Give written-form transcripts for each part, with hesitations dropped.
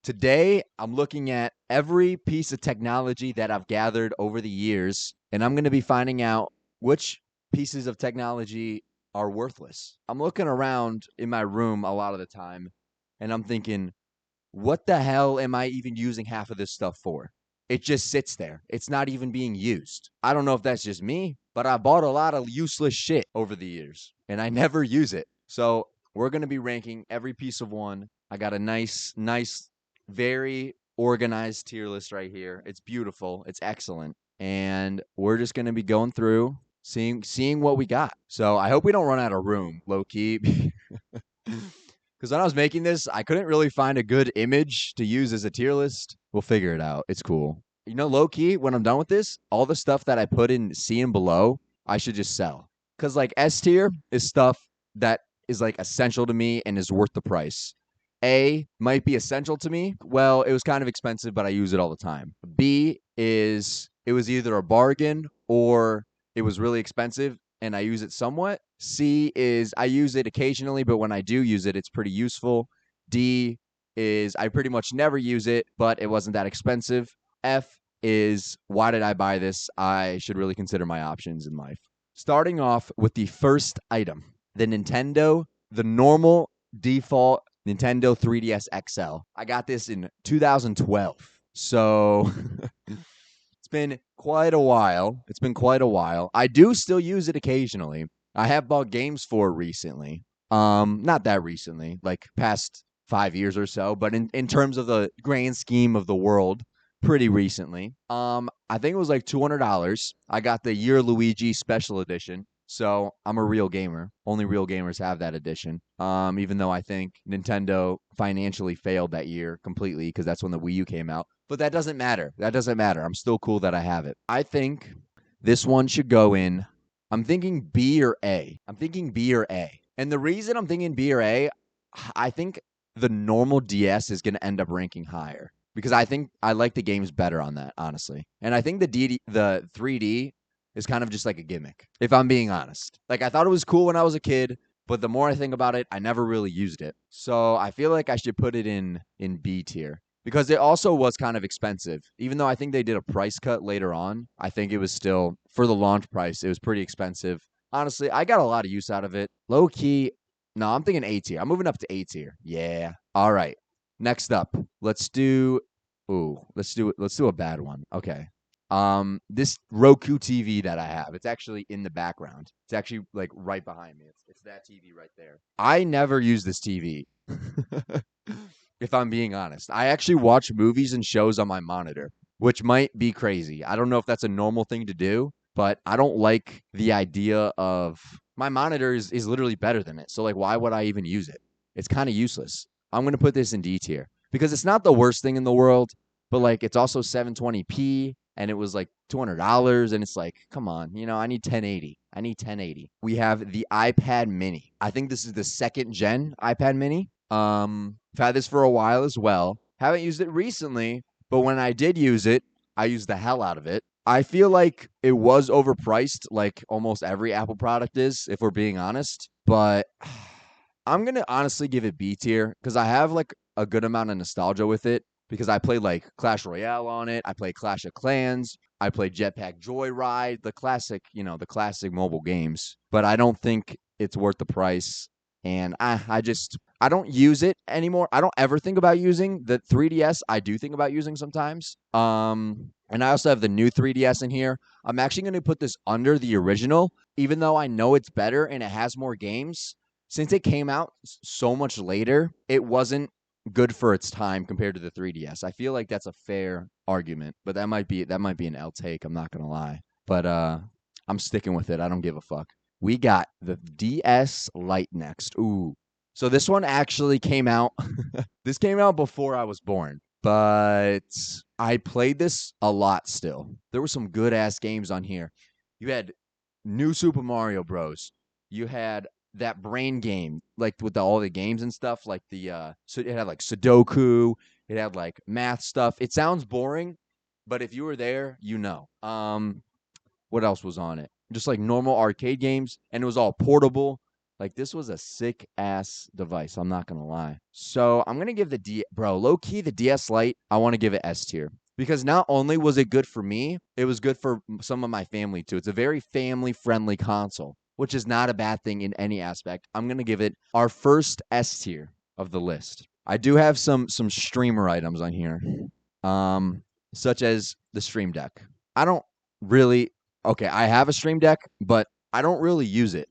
Today, I'm looking at every piece of technology that I've gathered over the years, and I'm going to be finding out which pieces of technology are worthless. I'm looking around in my room a lot of the time, and I'm thinking, what the hell am I even using half of this stuff for? It just sits there. It's not even being used. I don't know if that's just me, but I bought a lot of useless shit over the years, and I never use it. So we're going to be ranking every piece of one. I got a nice, very organized tier list right here. It's beautiful. It's excellent. And we're just going to be going through seeing what we got. So I hope we don't run out of room, low key. Because when I was making this, I couldn't really find a good image to use as a tier list. We'll figure it out. It's cool. Low key, when I'm done with this, all the stuff that I put in C and below, I should just sell. Because like S tier is stuff that is like essential to me and is worth the price. A might be essential to me. Well, it was kind of expensive, but I use it all the time. B is it was either a bargain or it was really expensive and I use it somewhat. C is I use it occasionally, but when I do use it, it's pretty useful. D is I pretty much never use it, but it wasn't that expensive. F is why did I buy this? I should really consider my options in life. Starting off with the first item, the normal default Nintendo 3DS XL. I got this in 2012. So it's been quite a while. I do still use it occasionally. I have bought games for it recently. Not that recently, like past 5 years or so, but in terms of the grand scheme of the world, pretty recently. I think it was like $200. I got the Year Luigi Special Edition. So I'm a real gamer. Only real gamers have that edition. Even though I think Nintendo financially failed that year completely because that's when the Wii U came out. But that doesn't matter. I'm still cool that I have it. I think this one should go in. I'm thinking B or A. And the reason I'm thinking B or A, I think the normal DS is going to end up ranking higher because I think I like the games better on that, honestly. And I think the 3D is kind of just like a gimmick, if I'm being honest. Like I thought it was cool when I was a kid, but the more I think about it, I never really used it. So I feel like I should put it in B tier because it also was kind of expensive. Even though I think they did a price cut later on, I think it was still for the launch price, it was pretty expensive. Honestly, I got a lot of use out of it. Low key, no, I'm thinking A tier. I'm moving up to A tier. Yeah. All right. Next up, let's do a bad one. Okay. This Roku TV that I have, it's actually in the background. It's actually like right behind me. It's that TV right there. I never use this TV. If I'm being honest, I actually watch movies and shows on my monitor, which might be crazy. I don't know if that's a normal thing to do, but I don't like the idea of my monitor is literally better than it. So like why would I even use it? It's kind of useless. I'm going to put this in D tier because it's not the worst thing in the world, but like it's also 720p and it was like $200 and it's like, come on, I need 1080. We have the iPad mini. I think this is the second gen iPad mini. I've had this for a while as well. Haven't used it recently, but when I did use it, I used the hell out of it. I feel like it was overpriced, like almost every Apple product is, if we're being honest. But I'm going to honestly give it B tier because I have like a good amount of nostalgia with it because I played like Clash Royale on it. I played Clash of Clans. I played Jetpack Joyride, the classic mobile games. But I don't think it's worth the price. And I don't use it anymore. I don't ever think about using the 3DS. I do think about using sometimes. And I also have the new 3DS in here. I'm actually going to put this under the original, even though I know it's better and it has more games. Since it came out so much later, it wasn't good for its time compared to the 3DS. I feel like that's a fair argument, but that might be an L take. I'm not gonna lie, but I'm sticking with it. I don't give a fuck. We got the DS Lite next. Ooh, so this one actually came out. This came out before I was born, but I played this a lot. Still, there were some good ass games on here. You had New Super Mario Bros. You had that brain game, like with all the games and stuff, like so it had like Sudoku, it had like math stuff. It sounds boring, but if you were there, you know. What else was on it? Just like normal arcade games, and it was all portable. Like, this was a sick ass device. I'm not gonna lie. So I'm gonna give low key the DS Lite. I want to give it S tier because not only was it good for me, it was good for some of my family too. It's a very family friendly console, which is not a bad thing in any aspect. I'm gonna give it our first S tier of the list. I do have some streamer items on here, um, such as the Stream Deck. I don't really. Okay, I have a Stream Deck, but I don't really use it.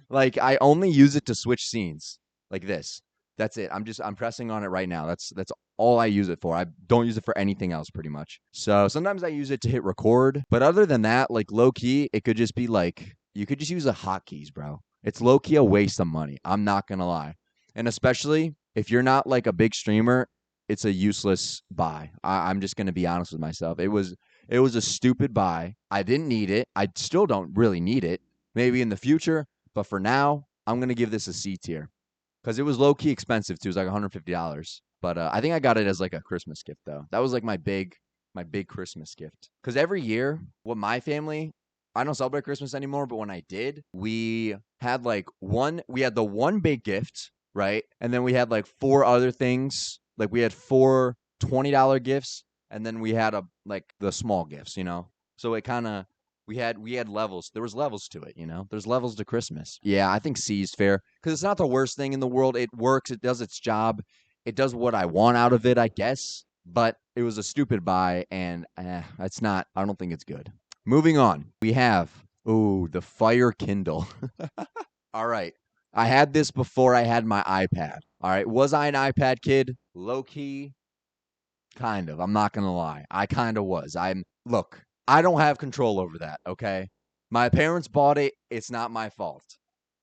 Like, I only use it to switch scenes like this. That's it. I'm pressing on it right now. That's all I use it for. I don't use it for anything else pretty much. So sometimes I use it to hit record, but other than that, like low key, it could just be like you could just use the hotkeys, bro. It's low key a waste of money. I'm not gonna lie. And especially if you're not like a big streamer, it's a useless buy. I'm just gonna be honest with myself. It was a stupid buy. I didn't need it. I still don't really need it. Maybe in the future, but for now, I'm going to give this a C tier because it was low key expensive too. It was like $150. But I think I got it as like a Christmas gift though. That was like my big Christmas gift. Because every year, what my family, I don't celebrate Christmas anymore, but when I did, we had the one big gift, right? And then we had like four other things. Like we had four $20 gifts, and then we had the small gifts, you know? So it kind of we had levels. There was levels to it, you know. There's levels to Christmas. Yeah, I think C is fair because it's not the worst thing in the world. It works. It does its job. It does what I want out of it, I guess. But it was a stupid buy, and it's not. I don't think it's good. Moving on, we have the Fire Kindle. All right, I had this before I had my iPad. All right, was I an iPad kid? Low key, kind of. I'm not going to lie. I kind of was. Look, I don't have control over that, okay? My parents bought it. It's not my fault.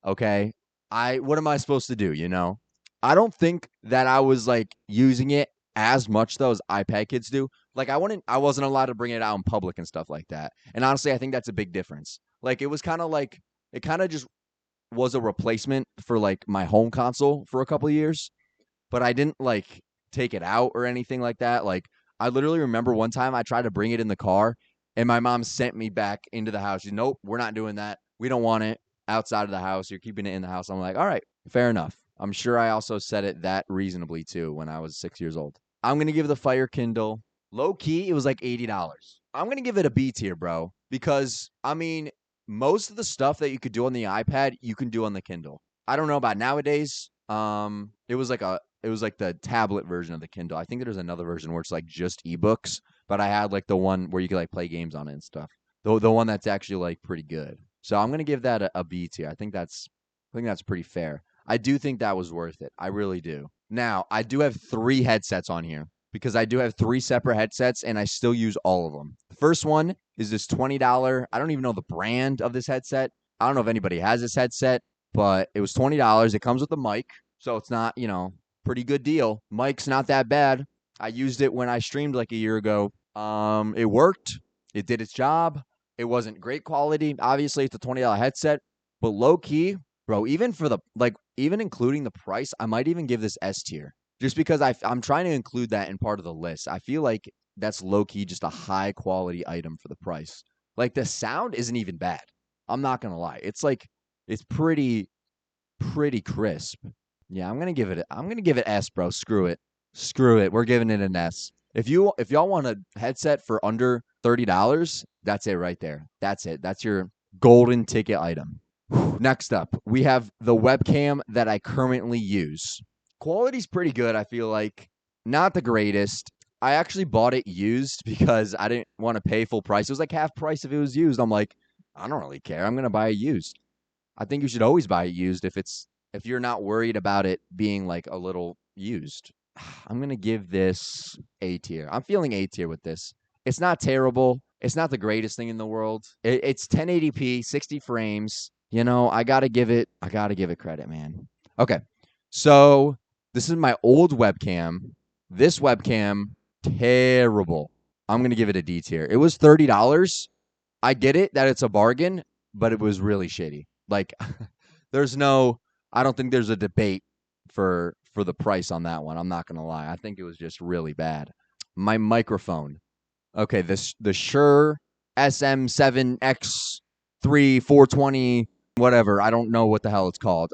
Okay? What am I supposed to do, you know? I don't think that I was like using it as much though as iPad kids do. Like I wasn't allowed to bring it out in public and stuff like that. And honestly, I think that's a big difference. Like it kind of just was a replacement for like my home console for a couple of years, but I didn't like take it out or anything like that. Like I literally remember one time I tried to bring it in the car and my mom sent me back into the house. Nope, we're not doing that. We don't want it outside of the house. You're keeping it in the house. I'm like, all right, fair enough. I'm sure I also said it that reasonably too when I was 6 years old. I'm going to give the Fire Kindle low key. It was like $80. I'm going to give it a B tier, bro, because I mean, most of the stuff that you could do on the iPad, you can do on the Kindle. I don't know about nowadays. It was like the tablet version of the Kindle. I think there's another version where it's like just ebooks, but I had like the one where you could like play games on it and stuff. The one that's actually like pretty good. So I'm gonna give that a B tier. I think that's pretty fair. I do think that was worth it. I really do. Now I do have three headsets on here because I do have three separate headsets and I still use all of them. The first one is this $20. I don't even know the brand of this headset. I don't know if anybody has this headset, but it was $20. It comes with a mic, so it's not, pretty good deal. Mic's not that bad. I used it when I streamed like a year ago. It worked. It did its job. It wasn't great quality. Obviously, it's a $20 headset, but low key, bro, even including the price, I might even give this S tier. Just because I'm trying to include that in part of the list. I feel like that's low key just a high quality item for the price. Like the sound isn't even bad. I'm not gonna lie. It's pretty crisp. Yeah, I'm gonna give it S, bro. Screw it. Screw it. We're giving it an S. If y'all want a headset for under $30, that's it right there. That's it. That's your golden ticket item. Next up, we have the webcam that I currently use. Quality's pretty good, I feel like. Not the greatest. I actually bought it used because I didn't want to pay full price. It was like half price if it was used. I'm like, I don't really care. I'm gonna buy it used. I think you should always buy it used if you're not worried about it being like a little used. I'm going to give this A tier. I'm feeling A tier with this. It's not terrible. It's not the greatest thing in the world. It's 1080p, 60 frames. I got to give it credit, man. Okay. So, this is my old webcam. This webcam, terrible. I'm going to give it a D tier. It was $30. I get it that it's a bargain, but it was really shitty. Like I don't think there's a debate for the price on that one. I'm not gonna lie. I think it was just really bad. My microphone. Okay, the Shure SM7X3 420 whatever. I don't know what the hell it's called.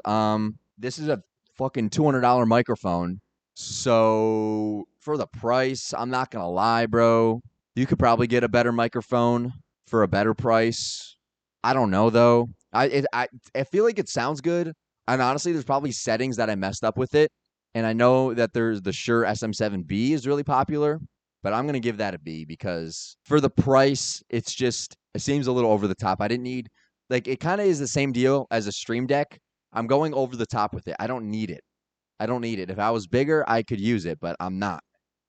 This is a fucking $200 microphone. So for the price, I'm not gonna lie, bro. You could probably get a better microphone for a better price. I don't know though. I feel like it sounds good. And honestly, there's probably settings that I messed up with it. And I know that there's the Shure SM7B is really popular, but I'm gonna give that a B because for the price, it seems a little over the top. I didn't need like it kind of is the same deal as a Stream Deck. I'm going over the top with it. I don't need it. I don't need it. If I was bigger, I could use it, but I'm not.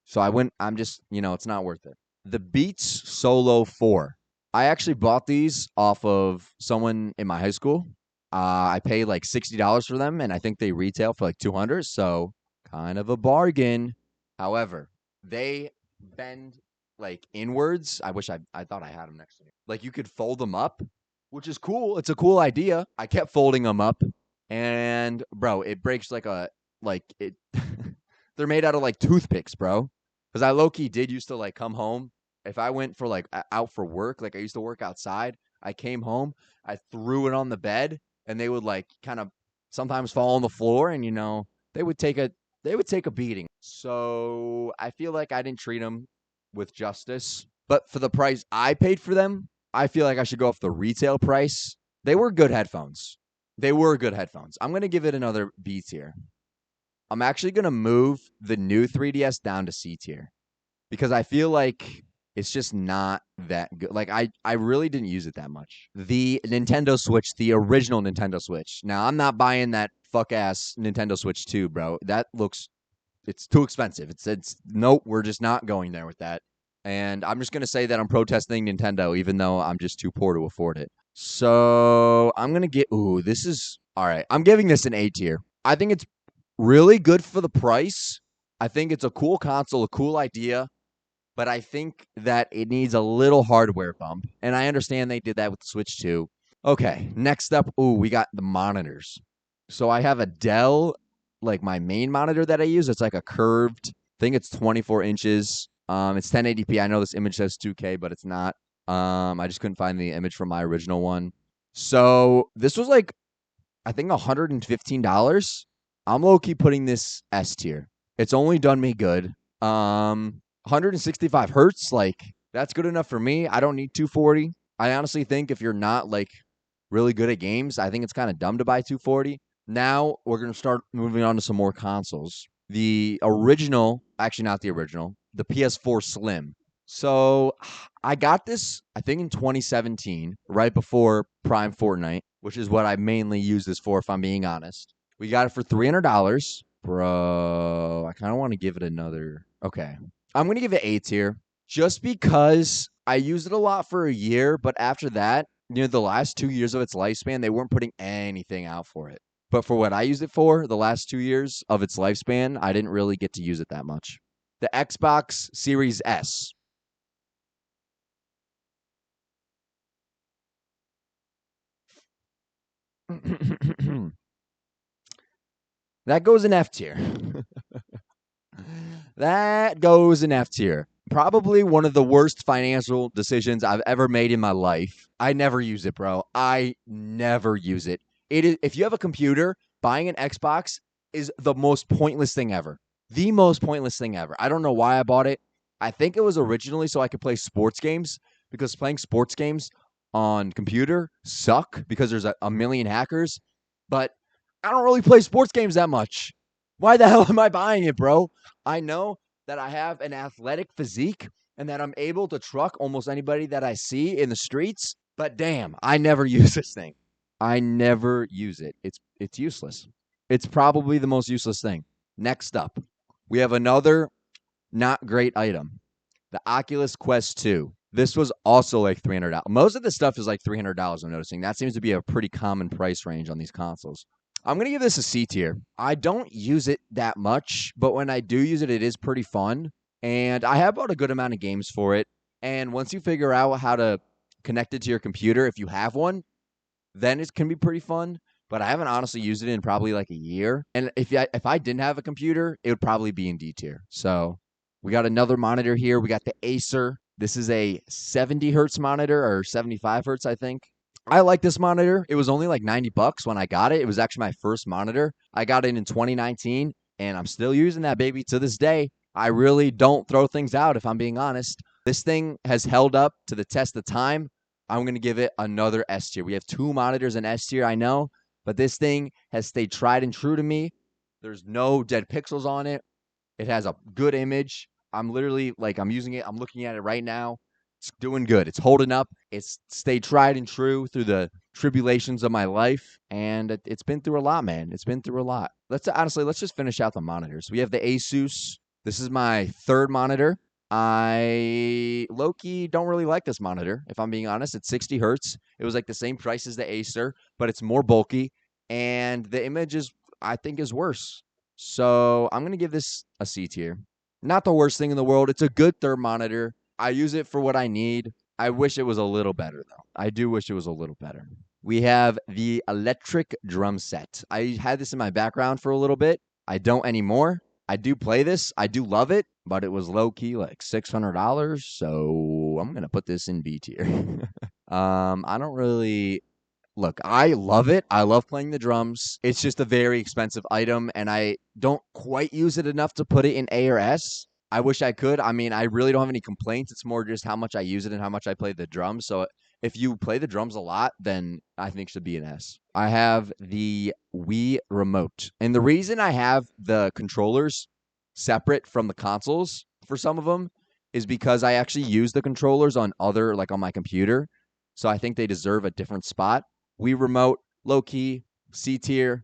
So I'm just, it's not worth it. The Beats Solo 4. I actually bought these off of someone in my high school. I paid like $60 for them, and I think they retail for like 200. So kind of a bargain. However, they bend like inwards. I wish I thought I had them next to me. Like you could fold them up, which is cool. It's a cool idea. I kept folding them up, and bro, it breaks like it. They're made out of like toothpicks, bro. Because I low key did used to like come home if I went for like out for work. Like I used to work outside. I came home, I threw it on the bed, and they would like kind of sometimes fall on the floor, and they would take a beating. So I feel like I didn't treat them with justice. But for the price I paid for them, I feel like I should go off the retail price. They were good headphones. They were good headphones. I'm gonna give it another B tier. I'm actually gonna move the new 3DS down to C tier because I feel like it's just not that good. Like I really didn't use it that much. The Nintendo Switch, the original Nintendo Switch. Now I'm not buying that fuck ass Nintendo Switch 2, bro. It's too expensive. It's nope, we're just not going there with that. And I'm just gonna say that I'm protesting Nintendo, even though I'm just too poor to afford it. So I'm gonna get this is all right. I'm giving this an A tier. I think it's really good for the price. I think it's a cool console, a cool idea, but I think that it needs a little hardware bump. And I understand they did that with the Switch too. Okay, next up, we got the monitors. So I have a Dell, like my main monitor that I use. It's like a curved, I think it's 24 inches. It's 1080p. I know this image says 2K, but it's not. I just couldn't find the image from my original one. So this was like, I think $115. I'm low-key putting this S tier. It's only done me good. 165 hertz, like that's good enough for me. I don't need 240. I honestly think if you're not like really good at games, I think it's kind of dumb to buy 240. Now we're going to start moving on to some more consoles. The original, actually not the original, the PS4 Slim. So I got this, I think in 2017, right before Prime Fortnite, which is what I mainly use this for, if I'm being honest. We got it for $300. Bro, I kind of want to give it another. Okay. I'm going to give it A tier just because I used it a lot for a year. But after that, the last 2 years of its lifespan, they weren't putting anything out for it. But for what I used it for, the last 2 years of its lifespan, I didn't really get to use it that much. The Xbox Series S. That goes in F tier. That goes in F tier. Probably one of the worst financial decisions I've ever made in my life. I never use it, bro. I never use it. It is if you have a computer, buying an Xbox is the most pointless thing ever. The most pointless thing ever. I don't know why I bought it. I think it was originally so I could play sports games because playing sports games on computer suck because there's a million hackers. But I don't really play sports games that much. Why the hell am I buying it, bro? I know that I have an athletic physique and that I'm able to truck almost anybody that I see in the streets, but damn, I never use this thing. I never use it. It's useless. It's probably the most useless thing. Next up, we have another not great item. The Oculus Quest 2. This was also like $300. Most of the stuff is like $300, I'm noticing. That seems to be a pretty common price range on these consoles. I'm going to give this a C tier. I don't use it that much, but when I do use it, it is pretty fun. And I have bought a good amount of games for it. And once you figure out how to connect it to your computer, if you have one, then it can be pretty fun. But I haven't honestly used it in probably like a year. And if I didn't have a computer, it would probably be in D tier. So we got another monitor here. We got the Acer. This is a 70 hertz monitor or 75 hertz, I think. I like this monitor. It was only like $90 when I got it. It was actually my first monitor. I got it in 2019, and I'm still using that baby to this day. I really don't throw things out, if I'm being honest. This thing has held up to the test of time. I'm going to give it another S tier. We have two monitors in S tier, I know, but this thing has stayed tried and true to me. There's no dead pixels on it. It has a good image. I'm literally like, I'm using it. I'm looking at it right now. It's doing good. It's holding up. It's stayed tried and true through the tribulations of my life. And it's been through a lot, man. It's been through a lot. Let's just finish out the monitors. We have the Asus. This is my third monitor. I low-key don't really like this monitor, if I'm being honest. It's 60 hertz. It was like the same price as the Acer, but it's more bulky. And the image is, I think, is worse. So I'm going to give this a C tier. Not the worst thing in the world. It's a good third monitor. I use it for what I need. I wish it was a little better, though. I do wish it was a little better. We have the electric drum set. I had this in my background for a little bit. I don't anymore. I do play this. I do love it, but it was low key like $600. So I'm going to put this in B tier. I don't really look, I love it. I love playing the drums. It's just a very expensive item, and I don't quite use it enough to put it in A or S. I wish I could. I mean, I really don't have any complaints. It's more just how much I use it and how much I play the drums. So if you play the drums a lot, then I think it should be an S. I have the Wii remote. And the reason I have the controllers separate from the consoles for some of them is because I actually use the controllers on other, like on my computer. So I think they deserve a different spot. Wii remote, low key, C tier,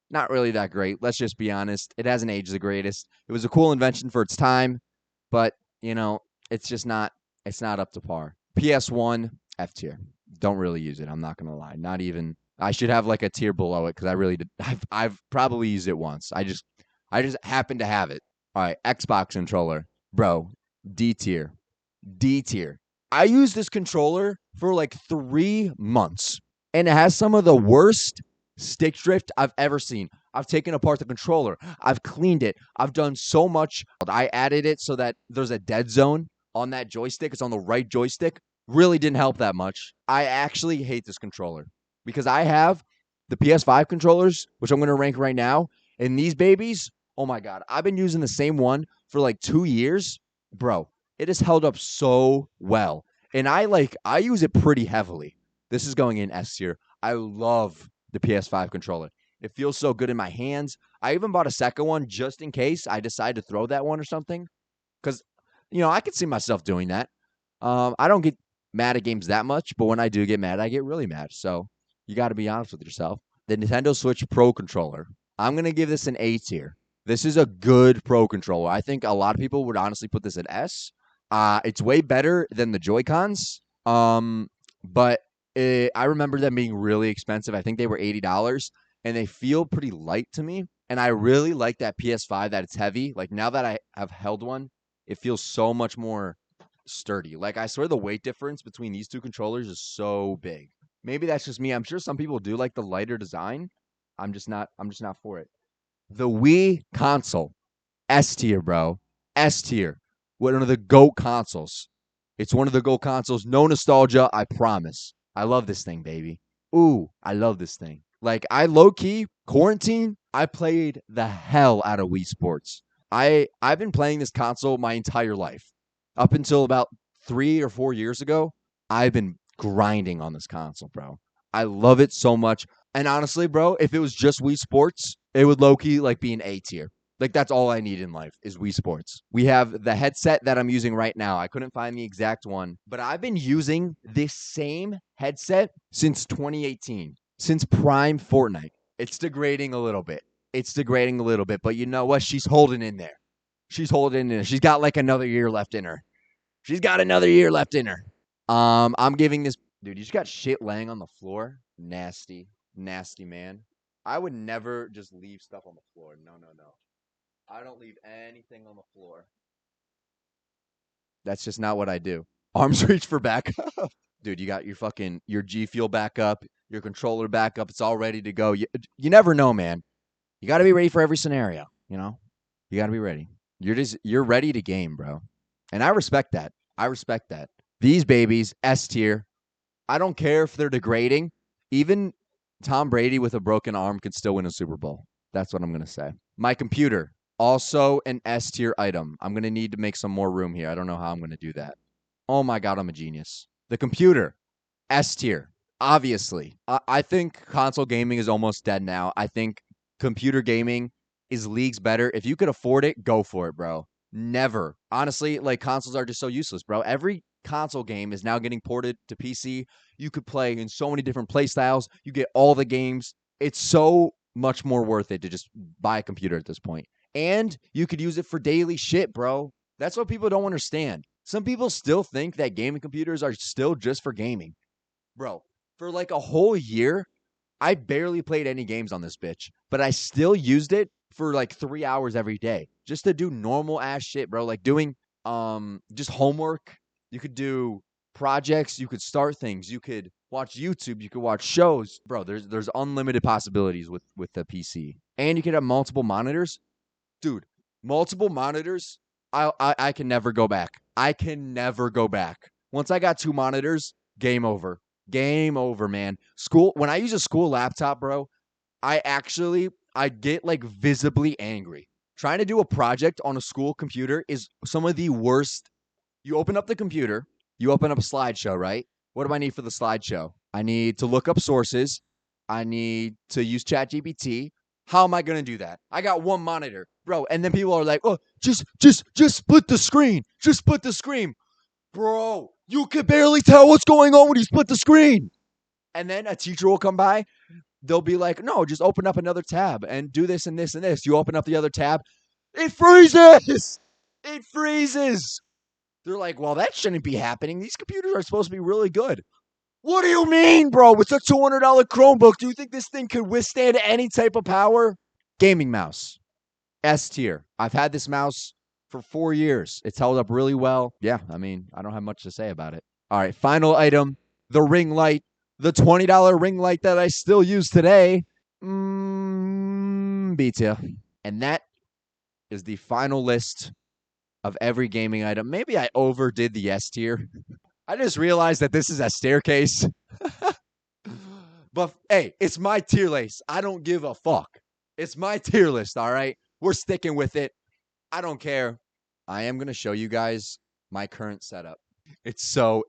not really that great. Let's just be honest. It hasn't aged the greatest. It was a cool invention for its time, but it's just not. It's not up to par. PS1 F tier. Don't really use it. I'm not gonna lie. Not even. I should have like a tier below it because I really did. I've probably used it once. I just happen to have it. All right, Xbox controller, bro. D tier. D tier. I used this controller for like 3 months, and it has some of the worst stick drift I've ever seen. I've taken apart the controller. I've cleaned it. I've done so much. I added it so that there's a dead zone on that joystick. It's on the right joystick. Really didn't help that much. I actually hate this controller because I have the PS5 controllers, which I'm going to rank right now. And these babies, oh my God, I've been using the same one for like 2 years. Bro, it has held up so well. And I use it pretty heavily. This is going in S tier. I love the PS5 controller. It feels so good in my hands. I even bought a second one just in case I decide to throw that one or something. Because, I could see myself doing that. I don't get mad at games that much, but when I do get mad, I get really mad. So you got to be honest with yourself. The Nintendo Switch Pro controller. I'm going to give this an A tier. This is a good Pro controller. I think a lot of people would honestly put this at S. It's way better than the Joy-Cons. But I remember them being really expensive. I think they were $80, and they feel pretty light to me. And I really like that PS5 that it's heavy. Like now that I have held one, it feels so much more sturdy. Like I swear the weight difference between these two controllers is so big. Maybe that's just me. I'm sure some people do like the lighter design. I'm just not for it. The Wii console. S tier, bro. S tier. One of the GOAT consoles. It's one of the GOAT consoles. No nostalgia, I promise. I love this thing, baby. Ooh, I love this thing. Like, I low-key, quarantine, I played the hell out of Wii Sports. I've been playing this console my entire life. Up until about 3 or 4 years ago, I've been grinding on this console, bro. I love it so much. And honestly, bro, if it was just Wii Sports, it would low-key like be an A tier. Like that's all I need in life is Wii Sports. We have the headset that I'm using right now. I couldn't find the exact one, but I've been using this same headset since 2018, since Prime Fortnite. It's degrading a little bit. It's degrading a little bit, but you know what? She's holding in there. She's holding in there. She's got like another year left in her. She's got another year left in her. I'm giving this dude. You just got shit laying on the floor. Nasty, nasty man. I would never just leave stuff on the floor. No, no, no. I don't leave anything on the floor. That's just not what I do. Arms reach for backup. Dude, you got your G Fuel backup, your controller backup. It's all ready to go. You never know, man. You got to be ready for every scenario, you know? You got to be ready. You're ready to game, bro. And I respect that. I respect that. These babies, S tier. I don't care if they're degrading. Even Tom Brady with a broken arm could still win a Super Bowl. That's what I'm going to say. My computer, also an S tier item. I'm going to need to make some more room here. I don't know how I'm going to do that. Oh my God, I'm a genius. The computer, S tier, obviously. I think console gaming is almost dead now. I think computer gaming is leagues better. If you could afford it, go for it, bro. Never. Honestly, like consoles are just so useless, bro. Every console game is now getting ported to PC. You could play in so many different play styles. You get all the games. It's so much more worth it to just buy a computer at this point. And you could use it for daily shit, bro. That's what people don't understand. Some people still think that gaming computers are still just for gaming. Bro, for like a whole year, I barely played any games on this bitch, but I still used it for like 3 hours every day just to do normal ass shit, bro. Like doing just homework. You could do projects, you could start things, you could watch YouTube, you could watch shows. Bro, there's unlimited possibilities with the PC. And you could have multiple monitors. Dude, multiple monitors. I can never go back. I can never go back. Once I got two monitors, game over. Game over, man. School when I use a school laptop, bro, I get like visibly angry. Trying to do a project on a school computer is some of the worst. You open up the computer, you open up a slideshow, right? What do I need for the slideshow? I need to look up sources. I need to use ChatGPT. How am I going to do that? I got one monitor, bro. And then people are like, "Oh, just split the screen. Just split the screen." Bro, you can barely tell what's going on when you split the screen. And then a teacher will come by. They'll be like, "No, just open up another tab and do this and this and this." You open up the other tab, it freezes. It freezes. They're like, "Well, that shouldn't be happening. These computers are supposed to be really good." What do you mean, bro? It's a $200 Chromebook. Do you think this thing could withstand any type of power? Gaming mouse. S tier. I've had this mouse for 4 years. It's held up really well. Yeah, I mean, I don't have much to say about it. All right, final item, the ring light. The $20 ring light that I still use today. B tier. And that is the final list of every gaming item. Maybe I overdid the S tier. I just realized that this is a staircase. But hey, it's my tier list. I don't give a fuck. It's my tier list, all right? We're sticking with it. I don't care. I am going to show you guys my current setup. It's so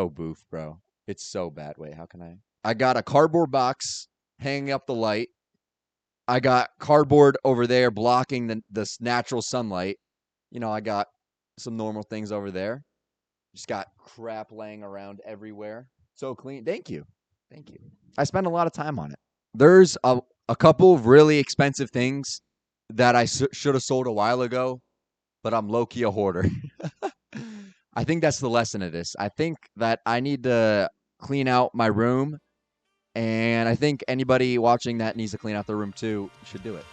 boof, bro. It's so bad. Wait, how can I got a cardboard box hanging up the light. I got cardboard over there blocking the natural sunlight. I got some normal things over there. Just got crap laying around everywhere. So clean. Thank you. Thank you. I spent a lot of time on it. There's a couple of really expensive things that I should have sold a while ago, but I'm low-key a hoarder. I think that's the lesson of this. I think that I need to clean out my room, and I think anybody watching that needs to clean out their room too should do it.